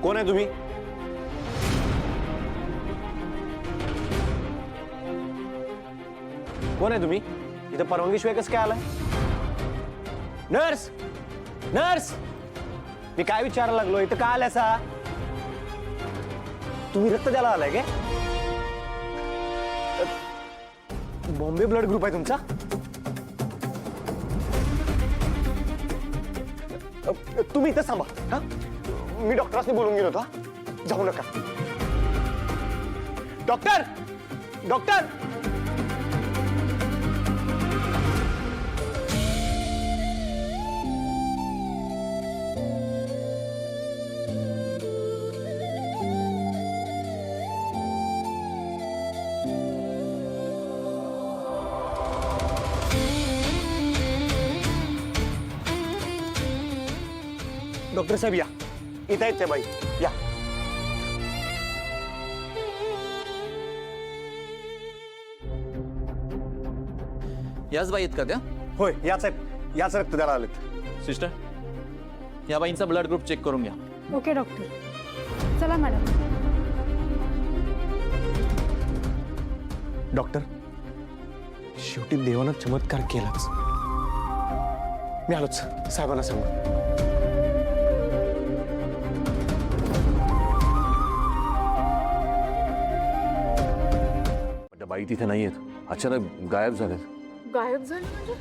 कोण आहे तुम्ही? कोण आहे तुम्ही? इथं परवानगीशिवाय कसं काय आलाय? नर्स, नर्स, मी काय विचारायला लागलो? इथं का आल्यासा? तुम्ही रक्त द्यायला आलाय काय? बॉम्बे ब्लड ग्रुप आहे तुमचा? तुम्ही इथं थांबा. हा, मी डॉक्टरांनी बोलून गेलो होतो. जाऊ नका. डॉक्टर, डॉक्टर, डॉक्टर साहेब या. इथं आहेत ते बाई. या. याच बाई आहेत का त्या? होय, याच आहेत. याच रक्त द्यायला आलेत. सिस्टर, या बाईंचा ब्लड ग्रुप चेक करून घ्या. Okay doctor. चला मॅडम. डॉक्टर, शेवटी देवानं चमत्कार केलाच. मी आलोच. साहेबांना सांगू. बाई तिथे नाहीयेत. अचानक गायब झालेत. गायब झाली म्हणजे?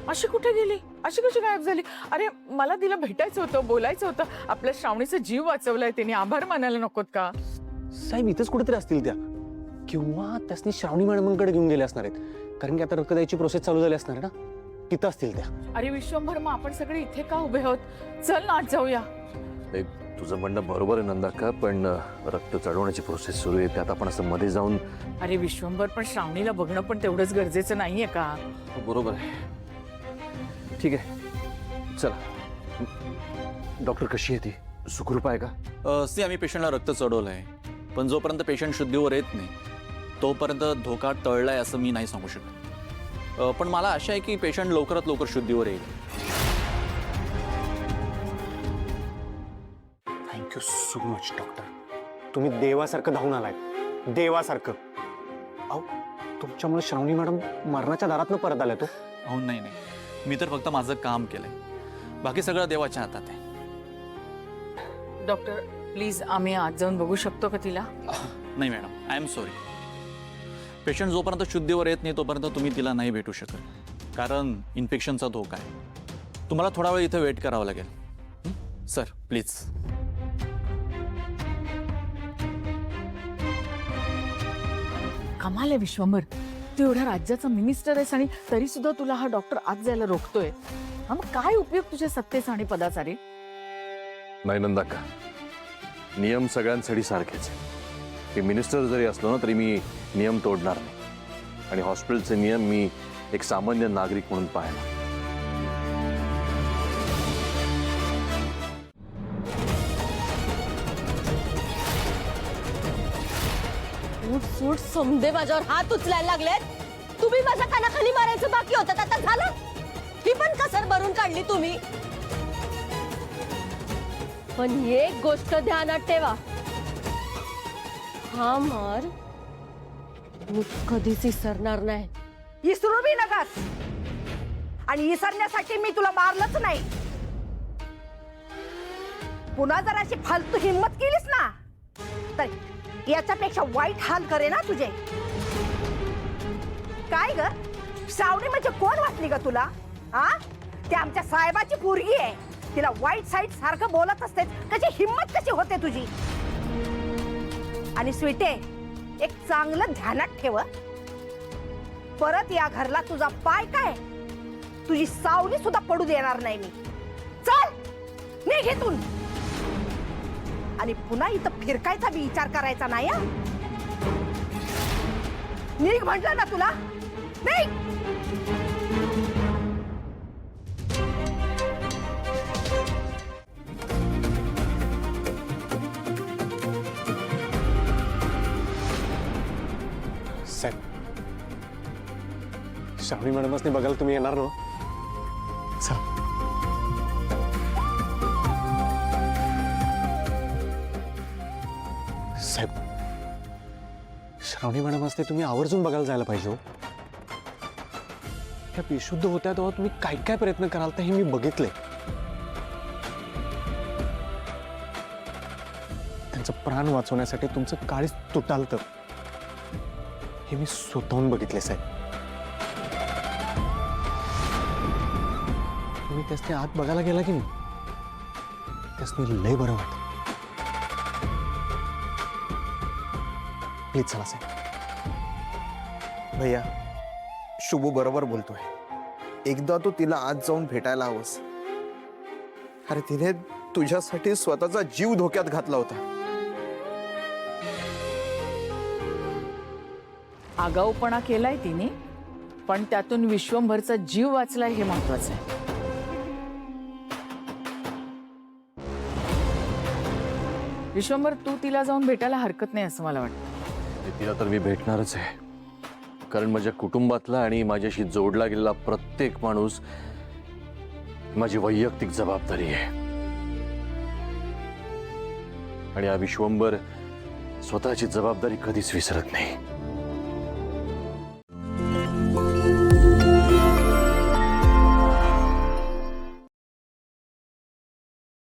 अशी कुठे गेली? अशी कशी गायब झाली? अरे मला तिला भेटायचं होतं, बोलायचं होतं. आपल्या श्रावणीचा जीव वाचवलाय तिने. आभार मानायला नकोत का? साहेब इथंच कुठेतरी असतील त्या, किंवा त्यासनी श्रावणी मॅडमांकडे घेऊन गेले असणार आहेत. कारण की आता रक्त द्यायची प्रोसेस चालू झाली असणार आहे ना, तिथं असतील त्या. अरे विश्वंभर, मग आपण सगळे इथे का उभे आहोत? चल ना, आज जाऊया. तुझं म्हणणं बरोबर आहे नंदाका, पण रक्त चढवण्याची प्रोसेस सुरू आहे. त्यात आपण असं मध्ये जाऊन. अरे विश्वंभर, पण श्रावणीला बघणं पण तेवढंच गरजेचं नाहीये का? बरोबर आहे. ठीक आहे, चला. डॉक्टर कशी आहे ती? सुखरूप आहे का? सी, आम्ही पेशंटला रक्त चढवलंय, पण जोपर्यंत पेशंट शुद्धीवर येत नाही तोपर्यंत धोका टळलाय असं मी नाही सांगू शकत. पण मला आशा आहे की पेशंट लवकरात लवकर शुद्धीवर येईल. Thank you so much doctor. तुम्ही देवासारखं धावून आलाय. देवासारखं. अहो, तुमच्यामुळे श्रावणी मॅडम मरणाच्या दारातनं परत आल्या. तो हो, नाही नाही, मी तर फक्त माझं काम केलंय. बाकी सगळं देवाच्या हातात आहे. डॉक्टर प्लीज, आम्ही आज जाऊन बघू शकतो का तिला? नाही madam, I am sorry. Patient जोपर्यंत शुद्धीवर येत नाही तोपर्यंत तुम्ही तिला नाही भेटू शकत, कारण इन्फेक्शनचा धोका आहे. तुम्हाला थोडा वेळ इथे वेट करावं लागेल. Sir please. कमाल आहे विश्वंभर, तू एवढ्या राज्याचा मिनिस्टर आहेस आणि तरी सुद्धा तुला हा डॉक्टर आज जायला रोखतोय. हा, मग काय उपयोग तुझ्या सत्तेचा आणि पदाचा रे? नाही नंदाका, नियम सगळ्यांसाठी सारखेच आहे. मी मिनिस्टर जरी असलो ना तरी मी नियम तोडणार नाही. आणि हॉस्पिटलचे नियम मी एक सामान्य नागरिक म्हणून पाहिला. सूट समदे माझ्यावर हात उचलायला लागलेत. तुम्ही माझ्या कानाखाली मारायचं बाकी होतं, आता झालं. ही पण कसर भरून काढली तुम्ही. पण एक गोष्ट ध्यानात ठेवा, हा मार मी कधीच विसरणार नाही. विसरू बी नकास. आणि विसरण्यासाठी मी तुला मारलंच नाही. पुन्हा जर अशी फालतू हिंमत केलीस ना तर याच्यापेक्षा वाईट हाल करे ना तुझे. काय ग, श्रावणी म्हणजे कोण वाटली ग तुला? हा, ती आमच्या साहेबाची पोरगी आहे. तिला वाईट साईड सारखं बोलत असते. कशी हिंमत कशी होते तुझी? आणि स्वीटे, एक चांगलं ध्यानात ठेव, परत या घरला तुझा पाय काय, तुझी सावली सुद्धा पडू देणार नाही मी. चल निघ इथून. आणि पुन्हा इथं फिरकायचा बी विचार करायचा नाही. निघ म्हटलं ना तुला. निघ. साहेब, श्रावणी मॅडमसने बघायला तुम्ही येणार ना? चला. साहेब, श्रावणी मॅडम असते तुम्ही आवर्जून बघायला जायला पाहिजे हो. त्या बेशुद्ध होत्या तेव्हा तुम्ही काय काय प्रयत्न कराल तर हे मी बघितले. त्यांचं प्राण वाचवण्यासाठी तुमचं काळीच तुटाल तर हे मी स्वतःहून बघितले साहेब. तुम्ही त्यासने आत बघायला गेला की नाही, त्यासने लय बरं वाटत. प्लीज चला साहेब. भैया, शुभू बरोबर बोलतोय. एकदा तू तिला आज जाऊन भेटायला हवंस. अरे तिने तुझ्यासाठी स्वतःचा जीव धोक्यात घातला होता. आगाऊपणा केलाय तिने, पण त्यातून विश्वंभरचा जीव वाचलाय हे महत्वाचं आहे. विश्वंभर, तू तिला जाऊन भेटायला हरकत नाही असं मला वाटतं. तिला तर मी भेटणारच आहे, कारण माझ्या कुटुंबातला आणि माझ्याशी जोडला गेलेला प्रत्येक माणूस माझी वैयक्तिक जबाबदारी आहे. आणि हा विश्वंभर स्वतःची जबाबदारी कधीच विसरत नाही.